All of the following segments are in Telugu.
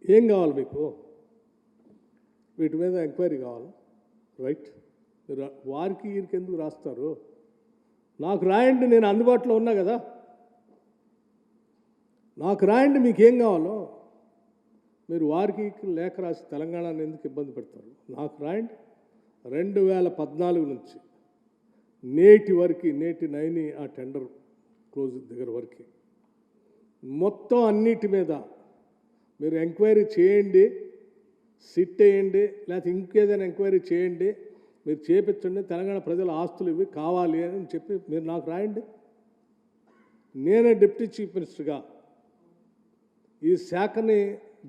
ఏం కావాలి మీకు? వీటి మీద ఎంక్వైరీ కావాలి, రైట్? మీరు వారికి వీరికి ఎందుకు రాస్తారు? నాకు రాయండి, నేను అందుబాటులో ఉన్నా కదా. నాకు రాయండి మీకేం కావాలో. మీరు వారికి లేఖ రాసి తెలంగాణను ఎందుకు ఇబ్బంది పెడతారు? నాకు రాయండి. 2014 నుంచి నేటి వరకు, నేటి నైని ఆ టెండర్ క్లోజ్ దగ్గర వరకు మొత్తం అన్నిటి మీద మీరు ఎంక్వైరీ చేయండి, సిట్ వేయండి, లేకపోతే ఇంకేదైనా ఎంక్వైరీ చేయండి, మీరు చేపించండి. తెలంగాణ ప్రజల ఆస్తులు ఇవి కావాలి అని చెప్పి మీరు నాకు రాయండి. నేనే డిప్యూటీ చీఫ్ మినిస్టర్గా ఈ శాఖని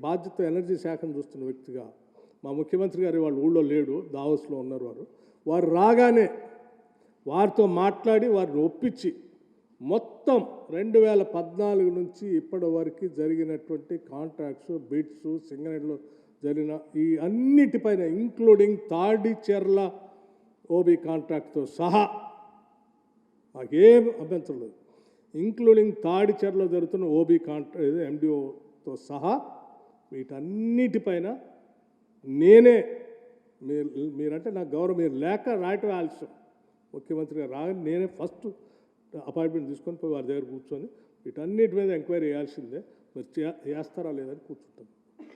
బాధ్యత, ఎనర్జీ శాఖను చూస్తున్న వ్యక్తిగా, మా ముఖ్యమంత్రి గారు వాళ్ళ ఊళ్ళో లేడు, దావోస్లో ఉన్నారు. వారు రాగానే వారితో మాట్లాడి వారిని ఒప్పించి మొత్తం 2014 నుంచి ఇప్పటి వరకు జరిగినటువంటి కాంట్రాక్ట్స్, బిడ్స్, సింగరేణిలో జరిగిన ఈ అన్నిటిపైన, ఇంక్లూడింగ్ తాడిచెర్ల ఓబీ కాంట్రాక్ట్తో సహా, మాకేం అభ్యంతరం లేదు, ఇంక్లూడింగ్ తాడిచెర్లో జరుగుతున్న ఓబీ కాంట్రాక్ట్ ఎండిఓతో సహా వీటన్నిటిపైన నేనే, మీరంటే నాకు గౌరవం, మీరు లేక రాయటం ఆలస్యం. ముఖ్యమంత్రి గారు రాగానే నేనే ఫస్ట్ అపాయింట్మెంట్ తీసుకొని పోయి వారి దగ్గర కూర్చొని వీటన్నిటి మీద ఎంక్వైరీ చేయాల్సిందే, మీరు చేస్తారా లేదని కూర్చుంటాను.